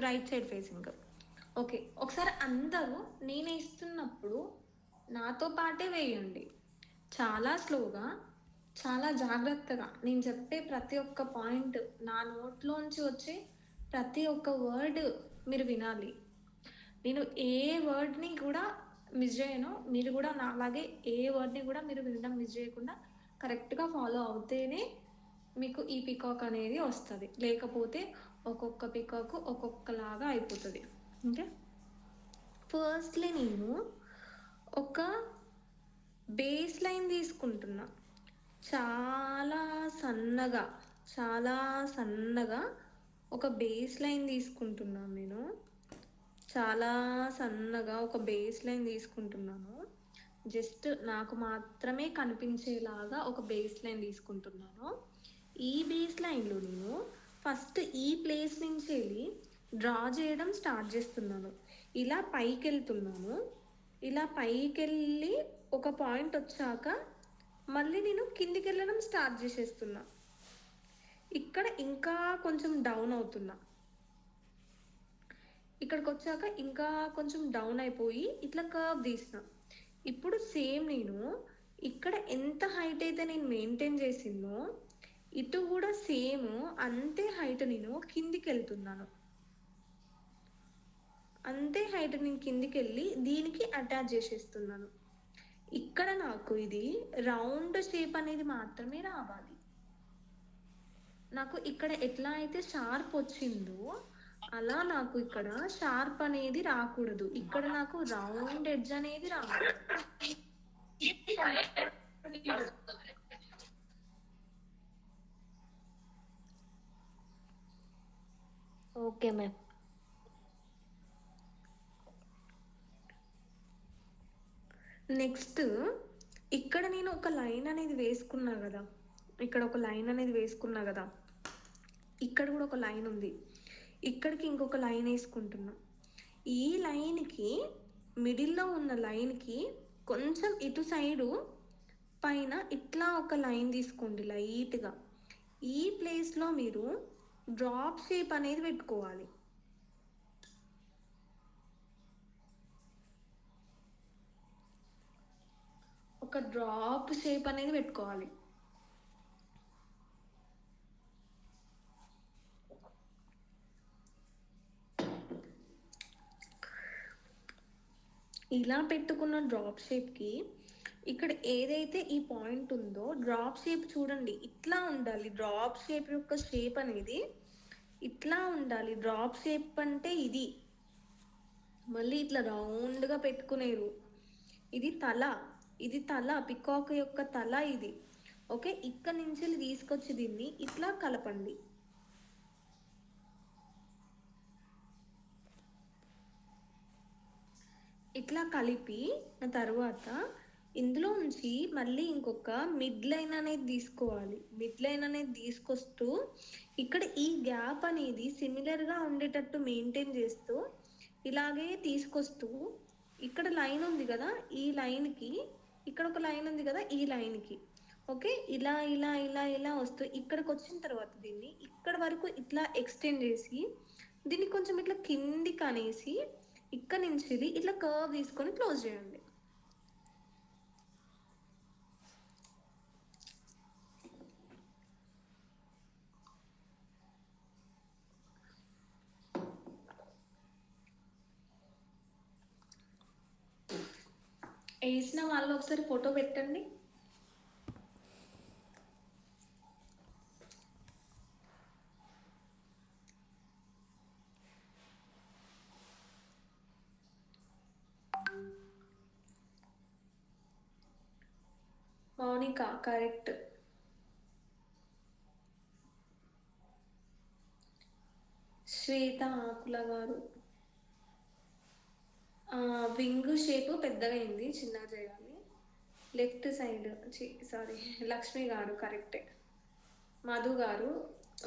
Right side facing. Okay, ఒకసారి అందరూ నేను వేస్తున్నప్పుడు నాతో పాటే వేయండి. చాలా స్లోగా, చాలా జాగ్రత్తగా నేను చెప్పే ప్రతి ఒక్క పాయింట్, నా నోట్లోంచి వచ్చే ప్రతి ఒక్క వర్డ్ మీరు వినాలి. నేను ఏ వర్డ్ని కూడా మిస్ చేయను. మీరు కూడా నా అలాగే ఏ వర్డ్ని కూడా మీరు వినడం మిస్ చేయకుండా కరెక్ట్గా ఫాలో అవుతేనే మీకు ఈ పికాక్ అనేది వస్తుంది. లేకపోతే ఒక్కొక్క పికాక్ ఒక్కొక్కలాగా అయిపోతుంది. ఓకే, ఫస్ట్లీ నేను ఒక బేస్ లైన్ తీసుకుంటున్నా. చాలా సన్నగా, చాలా సన్నగా ఒక బేస్ లైన్ తీసుకుంటున్నాను. నేను చాలా సన్నగా ఒక బేస్ లైన్ తీసుకుంటున్నాను. జస్ట్ నాకు మాత్రమే కనిపించేలాగా ఒక బేస్ లైన్ తీసుకుంటున్నాను. ఈ బేస్ లైన్లో నేను ఫస్ట్ ఈ ప్లేస్ నుంచి వెళ్ళి డ్రా చేయడం స్టార్ట్ చేస్తున్నాను. ఇలా పైకి వెళ్తున్నాను. ఇలా పైకి వెళ్ళి ఒక పాయింట్ వచ్చాక మళ్ళీ నేను కిందికి వెళ్ళడం స్టార్ట్ చేసేస్తున్నా. ఇక్కడ ఇంకా కొంచెం డౌన్ అవుతున్నా. ఇక్కడికి వచ్చాక ఇంకా కొంచెం డౌన్ అయిపోయి ఇట్లా కర్వ్ తీసిన. ఇప్పుడు సేమ్ నేను ఇక్కడ ఎంత హైట్ అయితే నేను మెయింటైన్ చేసిందో ఇటు కూడా సేమ్ అంతే హైట్ నేను కిందికి వెళ్తున్నాను. అంతే హైట్ నేను కిందికి వెళ్ళి దీనికి అటాచ్ చేసేస్తున్నాను. ఇక్కడ నాకు ఇది రౌండ్ షేప్ అనేది మాత్రమే రావాలి. నాకు ఇక్కడ ఎట్లా అయితే షార్ప్ వచ్చిందో అలా నాకు ఇక్కడ షార్ప్ అనేది రాకూడదు. ఇక్కడ నాకు రౌండ్ ఎడ్జ్ అనేది రావాలి. Okay ma'am. నెక్స్ట్ ఇక్కడ నేను ఒక లైన్ అనేది వేసుకున్నా కదా, ఇక్కడ ఒక లైన్ అనేది వేసుకున్నా కదా, ఇక్కడ కూడా ఒక లైన్ ఉంది. ఇక్కడికి ఇంకొక లైన్ వేసుకుంటున్నా. ఈ లైన్కి మిడిల్లో ఉన్న లైన్కి కొంచెం ఇటు సైడు పైన ఇట్లా ఒక లైన్ తీసుకోండి లైట్గా. ఈ ప్లేస్లో మీరు డ్రాప్ షేప్ అనేది పెట్టుకోవాలి. ఒక డ్రాప్ షేప్ అనేది పెట్టుకోవాలి. ఇలా పెట్టుకున్న డ్రాప్ షేప్కి ఇక్కడ ఏదైతే ఈ పాయింట్ ఉందో డ్రాప్ షేప్ చూడండి ఇట్లా ఉండాలి. డ్రాప్ షేప్ యొక్క షేప్ అనేది ఇట్లా ఉండాలి. డ్రాప్ షేప్ అంటే ఇది. మళ్ళీ ఇట్లా రౌండ్గా పెట్టుకునేరు. ఇది తల, ఇది తల, పికాక్ యొక్క తల ఇది. ఓకే, ఇక్కడ నుంచి తీసుకొచ్చి దీన్ని ఇట్లా కలపండి. ఇట్లా కలిపి తర్వాత ఇందులో నుంచి మళ్ళీ ఇంకొక మిడ్ లైన్ అనేది తీసుకోవాలి. మిడ్ లైన్ అనేది తీసుకొస్తూ ఇక్కడ ఈ గ్యాప్ అనేది సిమిలర్గా ఉండేటట్టు మెయింటైన్ చేస్తూ ఇలాగే తీసుకొస్తూ ఇక్కడ లైన్ ఉంది కదా, ఈ లైన్కి ఇక్కడ ఒక లైన్ ఉంది కదా, ఈ లైన్కి ఓకే ఇలా ఇలా ఇలా ఇలా వస్తూ ఇక్కడికి వచ్చిన తర్వాత దీన్ని ఇక్కడ వరకు ఇట్లా ఎక్స్టెండ్ చేసి దీన్ని కొంచెం ఇట్లా కిందికి అనేసి ఇక్కడ నుంచి ఇట్లా కర్వ్ తీసుకొని క్లోజ్ చేయండి. వేసిన వాళ్ళు ఒకసారి ఫోటో పెట్టండి. మౌనిక కరెక్ట్. శ్వేత ఆకుల గారు వింగ్ షేప్ పెద్దగా అయింది, చిన్నగా చేయాలి. లెఫ్ట్ సైడ్ సారీ లక్ష్మి గారు కరెక్టే. మధు గారు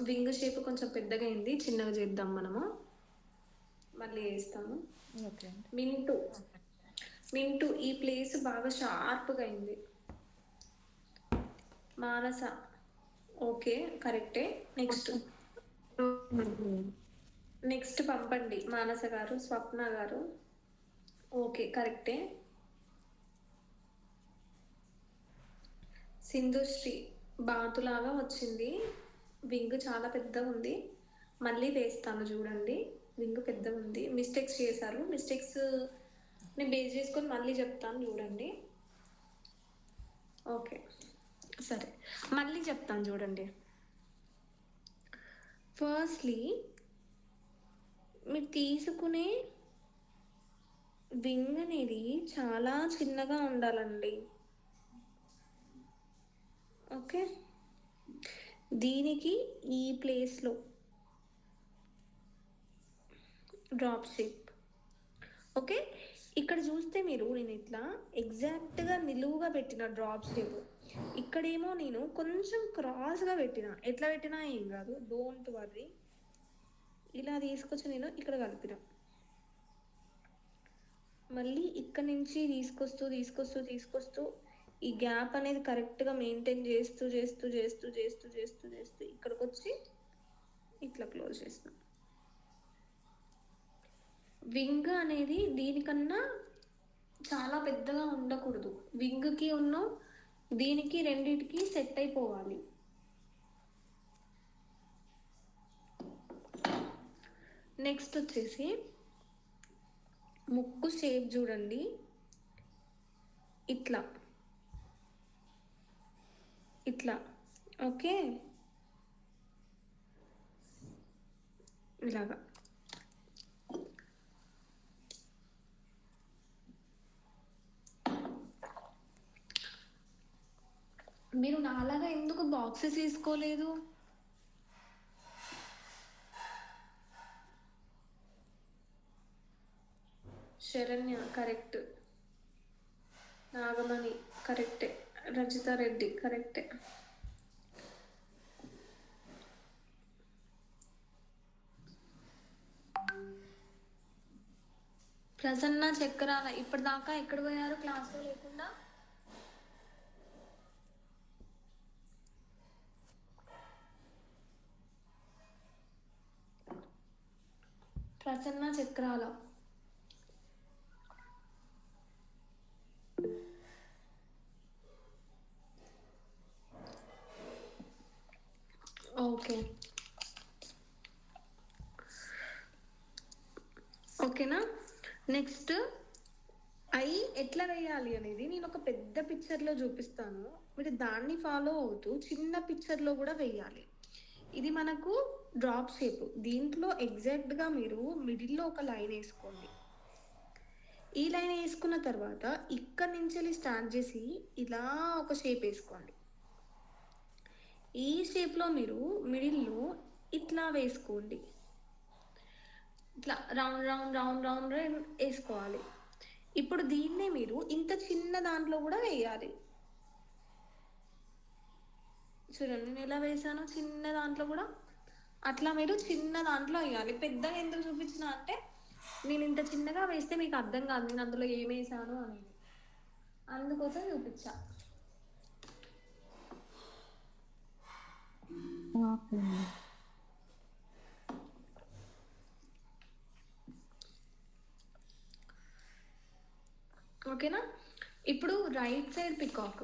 వింగ్ షేప్ కొంచెం పెద్దగా అయింది, చిన్నగా చేద్దాం మనము, మళ్ళీ వేస్తాము. మింటూ మింటూ ఈ ప్లేస్ బాగా షార్ప్గా అయింది. మానస ఓకే కరెక్టే. నెక్స్ట్ నెక్స్ట్ పంపండి మానస గారు, స్వప్న గారు. ఓకే, కరెక్టే. సింధుశ్రీ బాతులాగా వచ్చింది. వింగ్ చాలా పెద్దగా ఉంది. మళ్ళీ వేస్తాను చూడండి. వింగ్ పెద్దగా ఉంది. మిస్టేక్స్ చేశారు. మిస్టేక్స్ ని బేస్ చేసుకొని మళ్ళీ చెప్తాను చూడండి. ఓకే, సరే, మళ్ళీ చెప్తాను చూడండి. ఫస్ట్లీ మీరు తీసుకునే వింగ్ అనేది చాలా చిన్నగా ఉండాలండి. ఓకే, దీనికి ఈ ప్లేస్లో డ్రాప్ షేప్. ఓకే, ఇక్కడ చూస్తే మీరు నేను ఇట్లా ఎగ్జాక్ట్గా నిలువుగా పెట్టిన డ్రాప్ షేప్. ఇక్కడేమో నేను కొంచెం క్రాస్గా పెట్టిన. ఎట్లా పెట్టినా ఏం కాదు, డోంట్ వర్రీ. ఇలా తీసుకొచ్చి నేను ఇక్కడ కలిపిన. మళ్ళీ ఇక్కడ నుంచి తీసుకొస్తూ తీసుకొస్తూ తీసుకొస్తూ ఈ గ్యాప్ అనేది కరెక్ట్గా మెయింటైన్ చేస్తూ చేస్తూ చేస్తూ చేస్తూ చేస్తూ చేస్తూ ఇక్కడికి వచ్చి ఇట్లా క్లోజ్ చేస్తాం. వింగ్ అనేది దీనికన్నా చాలా పెద్దగా ఉండకూడదు. వింగ్కి ఉన్న దీనికి రెండిటికి సెట్ అయిపోవాలి. నెక్స్ట్ వచ్చేసి ముక్కు షేప్ చూడండి, ఇట్లా ఇట్లా. ఓకే, ఇలాగా. మీరు నాలాగా ఎందుకు బాక్సెస్ తీసుకోలేదు? శరణ్య కరెక్ట్, నాగమణి కరెక్టే, రజిత రెడ్డి కరెక్టే. ప్రసన్న చక్రాల ఇప్పటిదాకా ఎక్కడ పోయారు క్లాస్లో లేకుండా? ప్రసన్న చక్రాల ఓకే, ఓకేనా. నెక్స్ట్ ఐ ఎట్లా వేయాలి అనేది నేను ఒక పెద్ద పిక్చర్లో చూపిస్తాను. మీరు దాన్ని ఫాలో అవుతూ చిన్న పిక్చర్లో కూడా వేయాలి. ఇది మనకు డ్రాప్ షేప్. దీంట్లో ఎగ్జాక్ట్గా మీరు మిడిల్లో ఒక లైన్ వేసుకోండి. ఈ లైన్ వేసుకున్న తర్వాత ఇక్కడ నుంచి స్టార్ట్ చేసి ఇలా ఒక షేప్ వేసుకోండి. ఈ షేప్లో మీరు మిడిల్లో ఇట్లా వేసుకోండి. ఇట్లా రౌండ్ రౌండ్ రౌండ్ రౌండ్ వేసుకోవాలి. ఇప్పుడు దీన్నే మీరు ఇంత చిన్న దాంట్లో కూడా వేయాలి. చూడండి నేను ఎలా వేసాను చిన్న దాంట్లో కూడా. అట్లా మీరు చిన్న దాంట్లో వేయాలి. పెద్దగా ఎందుకు చూపించిన అంటే నేను ఇంత చిన్నగా వేస్తే మీకు అర్థం కాదు నేను అందులో ఏం వేసాను అనేది, అందుకోసం చూపించా. ఓకేనా. ఇప్పుడు right side peacock.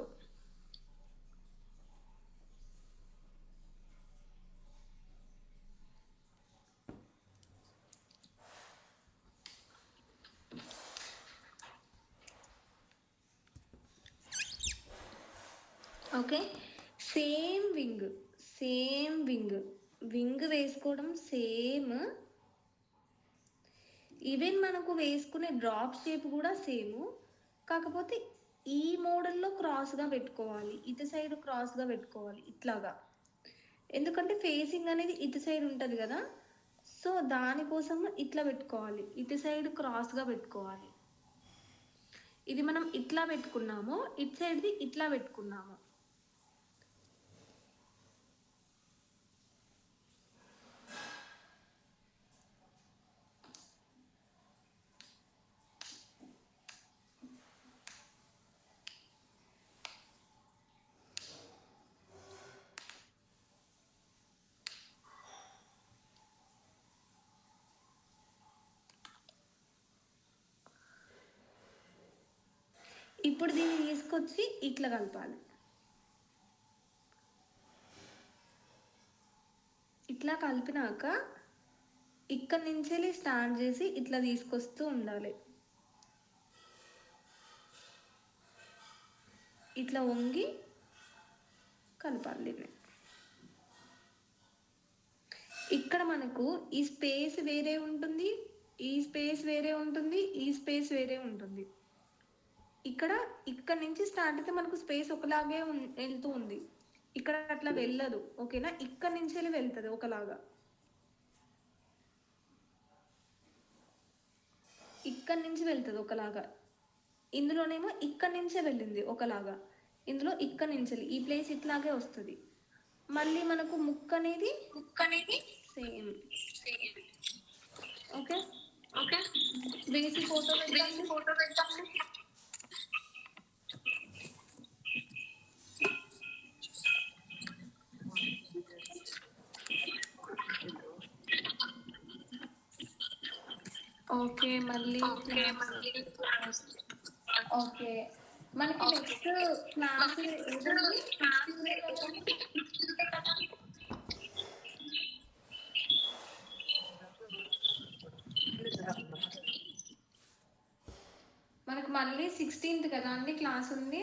Okay, same wing, same wing, wing వేసుకోవడం సేమ్. ఈవెన్ మనకు వేసుకునే డ్రాప్ షేప్ కూడా సేమ్. కాకపోతే ఈ మోడల్లో క్రాస్గా పెట్టుకోవాలి, ఇటు సైడ్ క్రాస్గా పెట్టుకోవాలి ఇట్లాగా. ఎందుకంటే ఫేసింగ్ అనేది ఇటు సైడ్ ఉంటుంది కదా, సో దానికోసం ఇట్లా పెట్టుకోవాలి, ఇటు సైడ్ క్రాస్గా పెట్టుకోవాలి. ఇది మనం ఇట్లా పెట్టుకున్నాము, ఇటు సైడ్ది ఇట్లా పెట్టుకున్నాము. ఇప్పుడు దీన్ని తీసుకొచ్చి ఇట్లా కలపాలి. ఇట్లా కలిపినాక ఇక్కడ నుంచి స్టార్ట్ చేసి ఇట్లా తీసుకొస్తూ ఉండాలి. ఇట్లా వంగి కలపాలి దీన్ని. ఇక్కడ మనకు ఈ స్పేస్ వేరే ఉంటుంది, ఈ స్పేస్ వేరే ఉంటుంది, ఈ స్పేస్ వేరే ఉంటుంది. ఇక్కడ నుంచి స్టార్ట్ అయితే మనకు స్పేస్ ఒకలాగే వెళ్తూ ఉంది. ఇక్కడ అట్లా వెళ్ళదు, ఓకేనా? ఇక్కడ నుంచి వెళ్తుంది ఒకలాగా, ఇక్కడ నుంచి వెళ్తుంది ఒకలాగా. ఇందులోనేమో ఇక్కడ నుంచే వెళ్ళింది ఒకలాగా, ఇందులో ఇక్కడ నుంచి ఈ ప్లేస్ ఇట్లాగే వస్తుంది. మళ్ళీ మనకు ముక్క అనేది same. Okay okay, basic photo పెట్టాలి. ఓకే మళ్ళీ ఓకే, మనకి నెక్స్ట్ క్లాస్ మనకు మళ్ళీ 16th కదా అండి క్లాస్ ఉంది.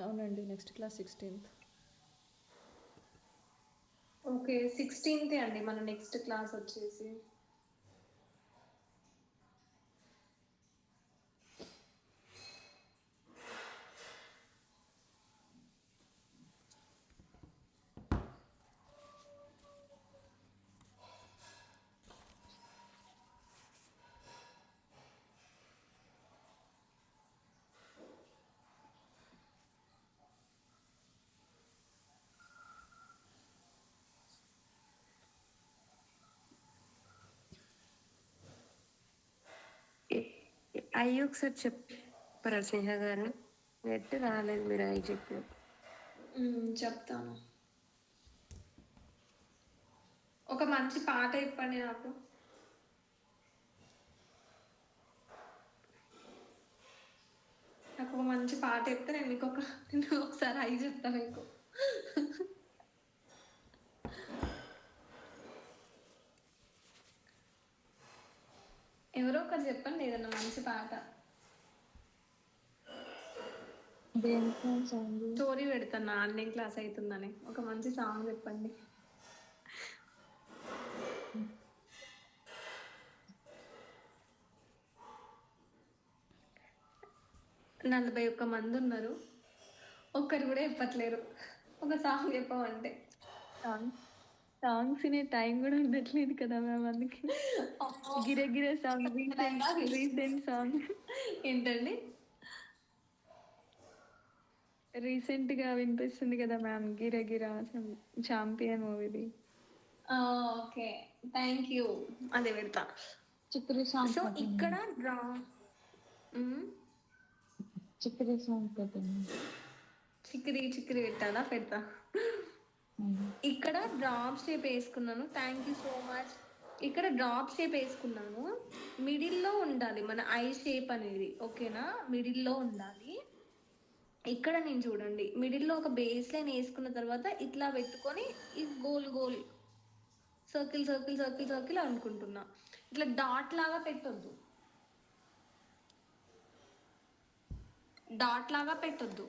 అవునండి, next class 16th. Okay 16th అండి మన నెక్స్ట్ క్లాస్ వచ్చేసి. అయ్యి ఒకసారి చెప్పరా స్నేహ గారు? నెట్ రాలేదు, మీరు అవి చెప్పారు. చెప్తాను. ఒక మంచి పాట చెప్పండి నాకు. నాకు ఒక మంచి పాట చెప్తే నేను మీకు నేను ఒకసారి అవి చెప్తా మీకు. ఎవరో ఒకరు చెప్పండి ఏదన్నా మంచి పాట. స్టోరీ పెడతాను, ఆన్లైన్ క్లాస్ అవుతుందని. ఒక మంచి సాంగ్ చెప్పండి. 41 మంది ఉన్నారు, ఒక్కరు కూడా చెప్పట్లేరు. ఒక సాంగ్ చెప్పమంటే సాంగ్స్ వినే టైం కూడా ఉండట్లేదు కదా మ్యామ్, అందుకే గిరగిర సాంగ్, రీసెంట్ సాంగ్. ఏంటండి? రీసెంట్ గా వినిపిస్తుంది కదా మ్యామ్, గిరగిర చాంపియన్ మూవీది. ఓకే థ్యాంక్ యూ, అదే పెడతా. చిక్రీ సాంగ్. సో ఇక్కడ చిక్రీ సాంగ్ పెట్టండి. చిక్కిరి పెట్టాలా? పెడతా. ఇక్కడ డ్రాప్ షేప్ వేసుకున్నాను, థ్యాంక్ యూ సో మచ్. ఇక్కడ డ్రాప్ షేప్ వేసుకున్నాను, మిడిల్లో ఉండాలి మన ఐ షేప్ అనేది, ఓకేనా? మిడిల్లో ఉండాలి. ఇక్కడ నేను చూడండి మిడిల్లో ఒక బేస్ లైన్ వేసుకున్న తర్వాత ఇట్లా పెట్టుకొని ఈ goal goal circle circle circle circle అనుకుంటున్నా. ఇట్లా డాట్ లాగా పెట్టొద్దు, డాట్ లాగా పెట్టొద్దు.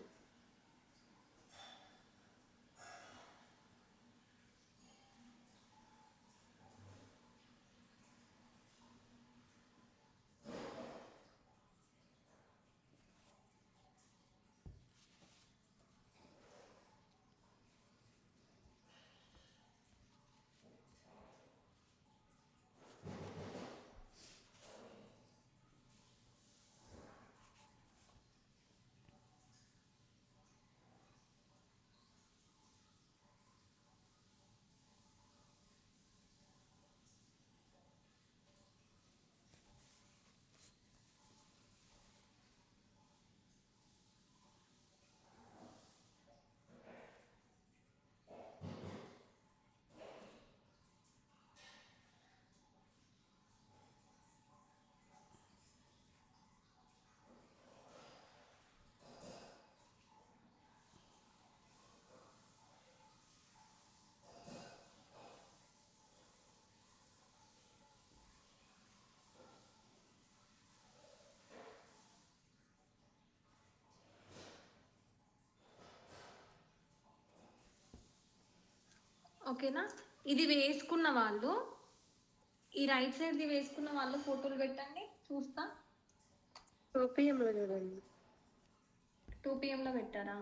ఓకేనా? ఇది వేసుకున్న వాళ్ళు, ఈ రైట్ సైడ్ది వేసుకున్న వాళ్ళు ఫోటోలు పెట్టండి చూస్తా. 2 PM లో చూడండి. 2 PM లో పెట్టారా?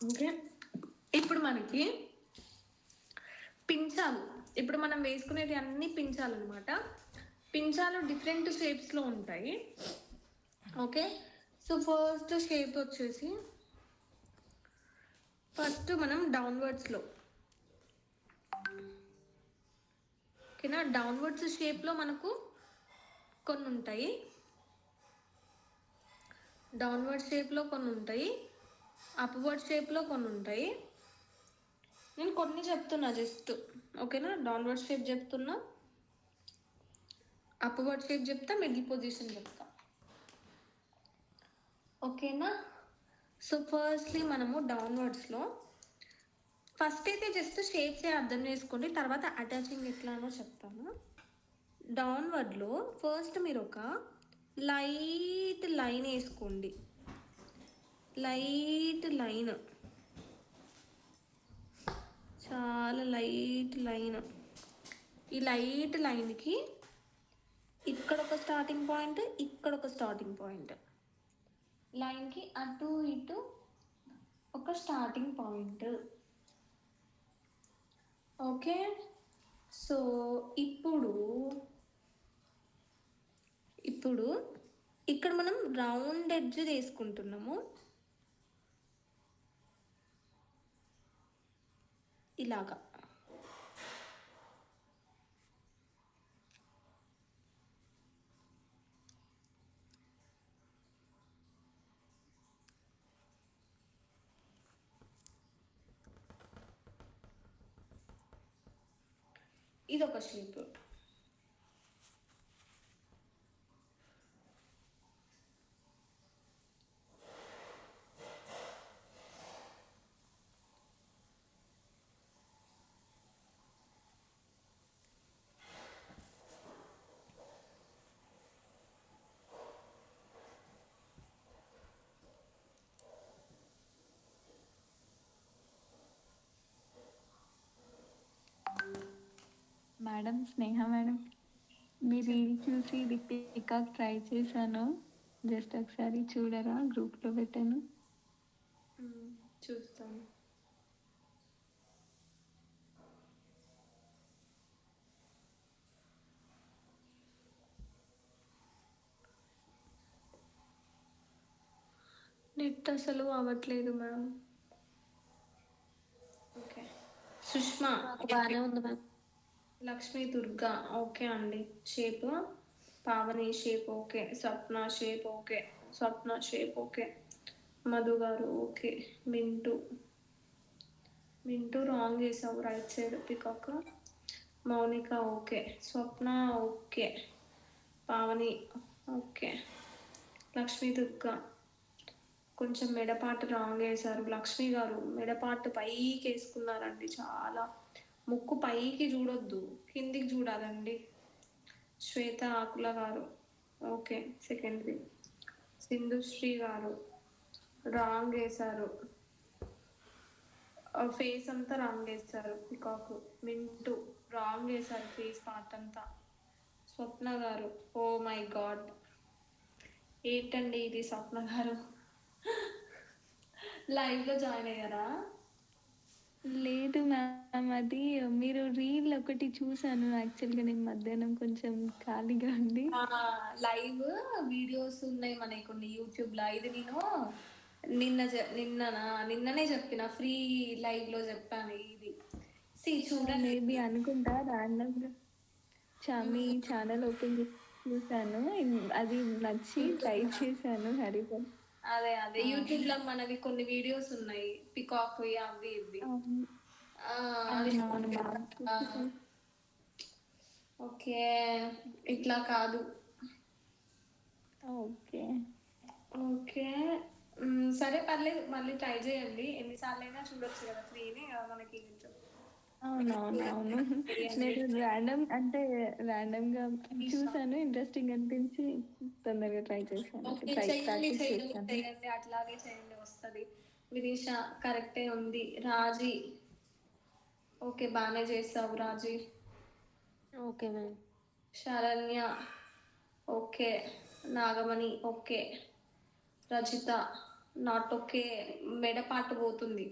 ఓకే, ఇప్పుడు మనకి పించాలు, ఇప్పుడు మనం వేసుకునేది అన్ని పించాలు అనమాట. పించాలు డిఫరెంట్ షేప్స్లో ఉంటాయి. ఓకే, సో ఫస్ట్ షేప్ వచ్చేసి ఫస్ట్ మనం డౌన్వర్డ్స్లో, ఓకేనా? డౌన్వర్డ్స్ షేప్లో మనకు కొన్ని ఉంటాయి, డౌన్వర్డ్ షేప్లో కొన్ని ఉంటాయి, అప్వర్డ్ షేప్లో కొన్ని ఉంటాయి. నేను కొన్ని చెప్తున్నా జస్ట్, ఓకేనా? డౌన్వర్డ్ షేప్ చెప్తున్నా, అప్వర్డ్ షేప్ చెప్తా, మిడిల్ పొజిషన్ చెప్తా, ఓకేనా? సో ఫస్ట్లీ మనము డౌన్వర్డ్స్లో ఫస్ట్ అయితే జస్ట్ షేప్సే అర్థం చేసుకోండి, తర్వాత అటాచింగ్ ఎట్లానో చెప్తాను. డౌన్వర్డ్లో ఫస్ట్ మీరు ఒక లైట్ లైన్ వేసుకోండి, లైట్ లైన్, చాలా లైట్ లైన్. ఈ లైట్ లైన్కి ఇక్కడ ఒక స్టార్టింగ్ పాయింట్, ఇక్కడ ఒక స్టార్టింగ్ పాయింట్, లైన్కి అటు ఇటు ఒక స్టార్టింగ్ పాయింట్. ఓకే, సో ఇప్పుడు ఇక్కడ మనం రౌండ్ ఎడ్జ్ తీసుకుంటున్నాము, ఇలాగా. ఇదొక షేప్. మేడం స్నేహ మేడం, మీ రీల్ చూసి ఇది పికాక్ ట్రై చేశాను, జస్ట్ ఒకసారి చూడరా? గ్రూప్లో పెట్టాను. చూస్తాను. నెట్ అసలు అవ్వట్లేదు మ్యామ్. ఓకే, సుష్మా బాగానే ఉంది మ్యామ్. లక్ష్మీ దుర్గా ఓకే అండి. Shape Pavani shape okay, Swapna shape okay, Swapna shape okay, Madhu గారు ఓకే, మింటూ రాంగ్ చేసావు right side peacock. Mounika okay, Swapna okay, Pavani okay, Lakshmi Durga కొంచెం మెడపాటు రాంగ్ వేశారు. లక్ష్మి గారు మెడపాటు పైకి వేసుకున్నారండి, చాలా ముక్కు పైకి చూడొద్దు, కిందికి చూడాలండి. శ్వేత ఆకుల గారు ఓకే, సెకండ్ది. సింధుశ్రీ గారు రాంగ్ వేశారు, ఫేస్ అంతా రాంగ్ వేస్తారు. పికాక్ మింటూ రాంగ్ వేశారు, ఫేస్ పార్ట్ అంతా. స్వప్న గారు ఓ మై గాడ్, ఏంటండి ఇది? స్వప్న గారు లైవ్లో జాయిన్ అయ్యారా? లేదు మ్యామ్, అది మీరు రీల్ ఒకటి చూసాను. యాక్చువల్గా నేను మధ్యాహ్నం కొంచెం ఖాళీగా ఉంది. లైవ్ వీడియోస్ ఉన్నాయి మనకి కొన్ని యూట్యూబ్లో. ఇది నేను నిన్ననే చెప్పిన, ఫ్రీ లైవ్లో చెప్పాను. ఇది చూడండి, మేబీ అనుకుంటా ర్యాండమ్గా మీ ఛానల్ ఓపెన్ చేసి చూసాను, అది నచ్చి ట్రై చేశాను. హరిబల్ అదే యూట్యూబ్ లో మనవి కొన్ని వీడియోస్ ఉన్నాయి, పికాక్ అవి ఇవి. ఓకే, ఇట్లా కాదు, ఓకే. ఓకే. సరే పర్లేదు. మళ్ళీ ట్రై చేయండి. ఎన్నిసార్లైనా చూడొచ్చు కదా! ఫ్రీనే కదా మనకి కొంచెం. అవునవునవును. చేయండి. నేను ర్యాండమ్‌గా చూసాను. ఇంట్రెస్టింగ్ అనిపించి తొందరగా ట్రై చేశాను. ఓకే. చెయ్యండి, ప్రాక్టీస్ చెయ్యండి, చేశాను. చెయ్యండి. అట్లాగే చేయండి వస్తది. విరీష కరెక్టే ఉంది. రాజీ ఓకే. బానే చేసావు Raji. Okay ma'am. Saranya okay. Nagamani okay. Rachita not okay. మెడపాటు పోతుంది.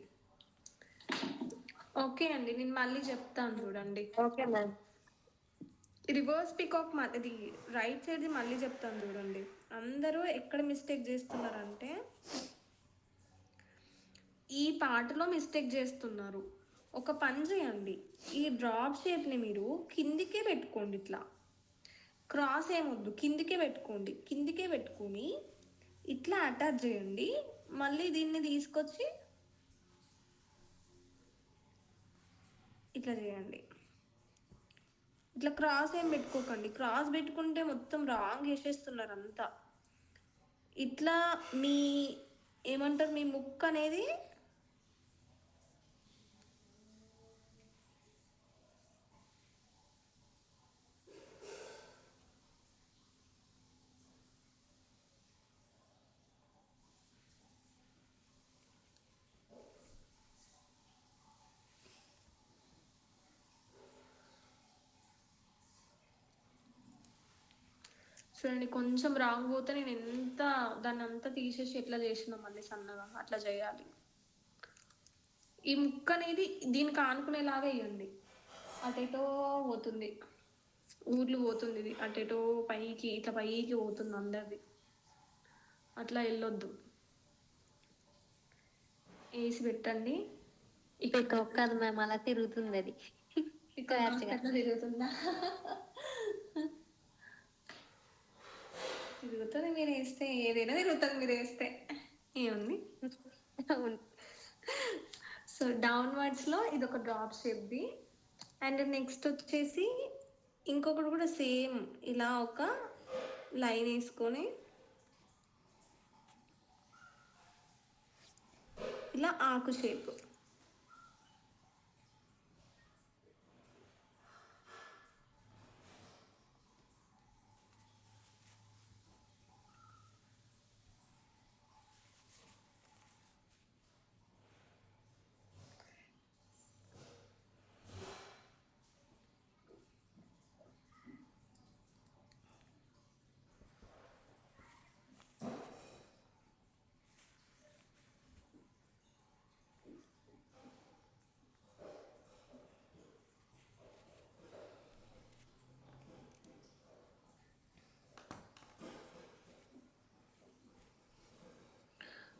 ఓకే అండి. నేను మళ్ళీ చెప్తాను చూడండి. Okay ma'am. రివర్స్ పికాక్ ఇది రైట్ సైడ్ది మళ్ళీ చెప్తాను చూడండి. అందరూ ఎక్కడ మిస్టేక్ చేస్తున్నారంటే ఈ పాటలో మిస్టేక్ చేస్తున్నారు. ఒక పని చేయండి. ఈ డ్రాప్ షేప్ని మీరు కిందికే పెట్టుకోండి. ఇట్లా క్రాస్ ఏమొద్దు, కిందికే పెట్టుకోండి. కిందికే పెట్టుకొని ఇట్లా అటాచ్ చేయండి. మళ్ళీ దీన్ని తీసుకొచ్చి ఇట్లా చేయండి. ఇట్లా క్రాస్ ఏం పెట్టుకోకండి. క్రాస్ పెట్టుకుంటే మొత్తం రాంగ్ వేసేస్తున్నారు అంతా. ఇట్లా మీ ఏమంటారు, మీ ముక్కు అనేది చూడండి. కొంచెం రాంగ్ పోతే నేను ఎంత దాన్ని అంతా తీసేసి ఎట్లా చేసినా మళ్ళీ సన్నగా అట్లా చేయాలి. ఈ ముక్క అనేది దీనికి ఆనుకునేలాగా వేయండి. అటేటో పోతుంది, ఊర్లు పోతుంది. ఇది అటేటో పైకి ఇట్లా పైకి పోతుంది అందరిది. అట్లా వెళ్ళొద్దు. వేసి పెట్టండి. పికాక్ కాదు మ్యామ్, అలా తిరుగుతుంది అది. ఇక్కడ Correct గా. తిరుగుతుందా? తిరుగుతుంది. మీరు వేస్తే ఏదైనా తిరుగుతుంది మీరు వేస్తే. ఏముంది. అవును. సో డౌన్వర్డ్స్లో ఇది ఒక డ్రాప్ షేప్ది. అండ్ నెక్స్ట్ వచ్చేసి ఇంకొకటి కూడా సేమ్ ఇలా ఒక లైన్ వేసుకొని ఇలా ఆకు షేప్.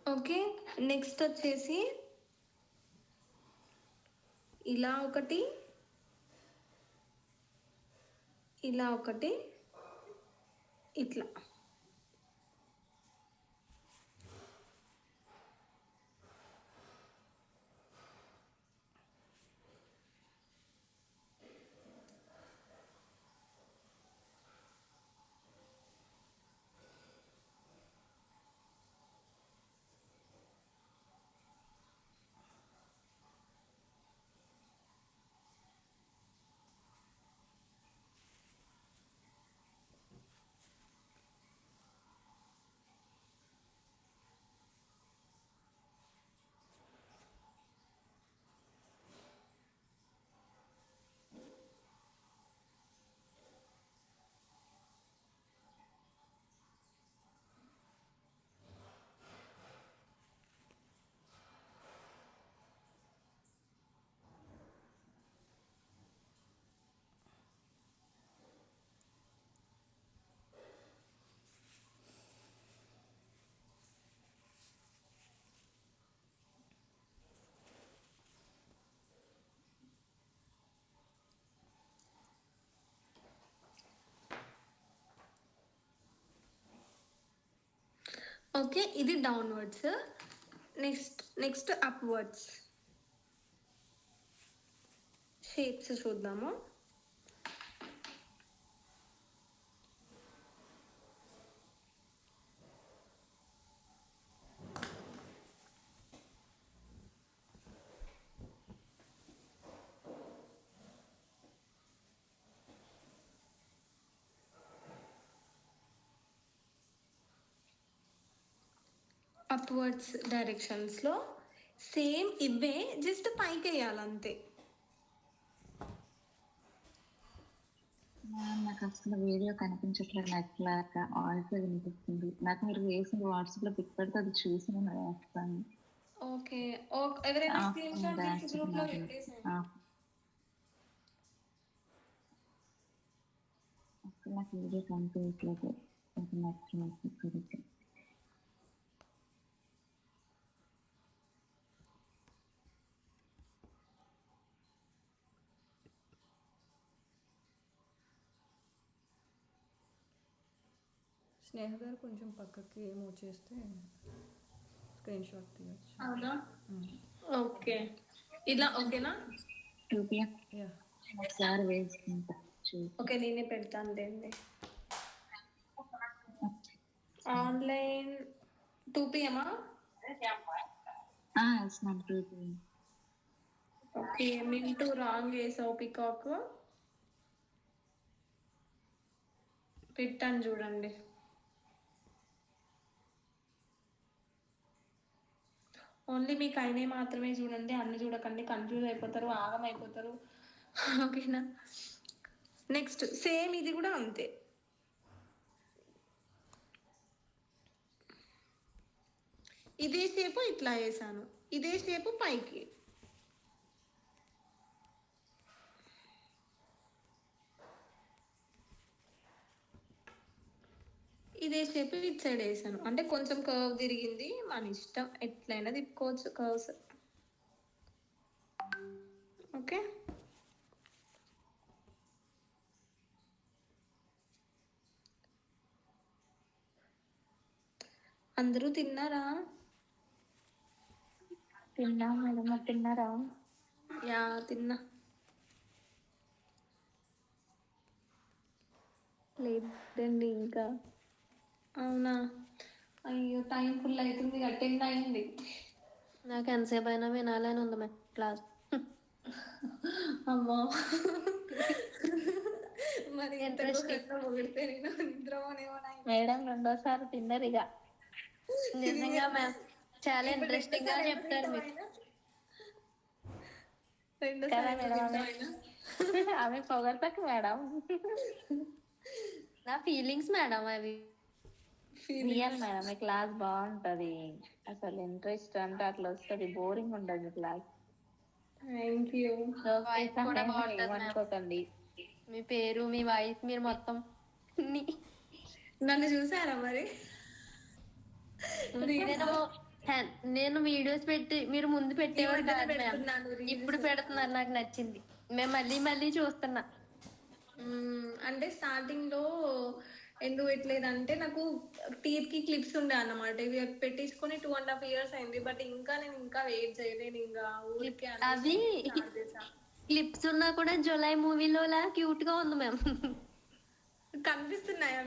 ఓకే. నెక్స్ట్ వచ్చేసి ఇలా ఒకటి, ఇలా ఒకటి, ఇట్లా. ఓకే. ఇది డౌన్వర్డ్స్. నెక్స్ట్ అప్వర్డ్స్ షేప్స్ చూద్దాము. అప్వర్డ్స్ డైరెక్షన్స్లో సేమ్ ఇవే జస్ట్ పైకి వేయాలి అంతే. నాకు అసలు వీడియో కనిపించట్లేదు, నెట్ వాయిస్ వినిపిస్తుంది. నాకు మీరు వేసిన వాట్సాప్ లో పిక్ పెడితే అది చూసి నేను వేస్తాను. ఓకే, ఎవరైనా స్క్రీన్ షాట్ తీసి గ్రూప్లో పెట్టేసేయండి. అసలు నాకు వీడియో కనిపించట్లేదు, నెట్ స్నేహ గారు కొంచెం పక్కకి మూవ్ చేస్తే స్క్రీన్ షాట్ తీయచ్చు. అవునా, ఓకే, ఇలా ఓకేనా? 2 PM యా, ఒకసారి వేసుకుంటా చూసి. ఓకే, నేనే పెడతాను లేండి. Online 2 PM. Yes ma'am, 2 PM. Okay, Mintu wrong వేసావు పికాక్. పెట్టాను చూడండి. ఓన్లీ మీకు అయినవి మాత్రమే చూడండి, అన్ని చూడకండి, కన్ఫ్యూజ్ అయిపోతారు, ఆగం అయిపోతారు. ఓకేనా? నెక్స్ట్ సేమ్ ఇది కూడా అంతే. ఇదే షేపు ఇట్లా వేసాను, ఇదే షేపు పైకి. ఇదే షేప్ ఇటు సైడ్ వేసాను, అంటే కొంచెం కర్వ్ తిరిగింది, మన ఇష్టం, ఎట్లయినా తిప్పుకోవచ్చు కర్వ్స్. ఓకే, అందరూ తిన్నారా? తిన్నా మేడం, మీరు తిన్నారా? యా, తిన్నా. లేదండి ఇంకా. అవునా, అయ్యో టైం ఫుల్ అవుతుంది, 10 అయింది. నాకు ఎంతసేపు అయినా వినాలని ఉంది మే క్లాస్. అమ్మో, మరి ఎంత Interesting. ఘోరంగా పొగిడితే నేను నిద్రపోనేమో. మేడం రెండోసారి తిన్నారు ఇక. నిజంగా మ్యామ్ చాలా ఇప్పుడు ఇంట్రెస్టింగ్ గా రెండోసారి ఎప్పుడు చెప్తారు మీరు. తింటామైనా? రెండోసారి ఎప్పుడు మేడం తింటామైనా? ఆమె పొగడతాకు మేడం. నా ఫీలింగ్స్ మేడం అవి. రియల్ మేడం, మీ క్లాస్ బాగుంటది, అసలు ఇంట్రెస్ట్ అంటే అట్లా వస్తుంది, బోరింగ్ ఉండదు మీ క్లాస్. Thank you. వాయిస్ కూడా బాగుంటది మ్యామ్. ఏమనుకోకండి. మీ పేరు, మీ వాయిస్, మీరు మొత్తం నన్ను చూసారా మరి? నేను నేను వీడియోస్ పెట్టి మీరు ముందు పెట్టేవారు మధ్యనే కాదు మ్యామ్, పెడుతున్నాను reels. ఇప్పుడు పెడుతున్నారు, నాకు నచ్చింది. మేము మళ్ళీ మళ్ళీ చూస్తున్నా. అంటే స్టార్టింగ్ లో ఎందుకు పెట్టలేదంటే నాకు టీత్ కి క్లిప్స్ ఉండే అన్నమాట, ఇవి పెట్టించుకొని 2.5 years అయింది, బట్ నేను ఇంకా వెయిట్ చేయలేను, ఇంకా ఊరికే అవి start చేశా. క్లిప్స్ ఉన్నా కూడా జులై మూవీలో లా క్యూట్ గా ఉంది మ్యామ్. కనిపిస్తున్నాయా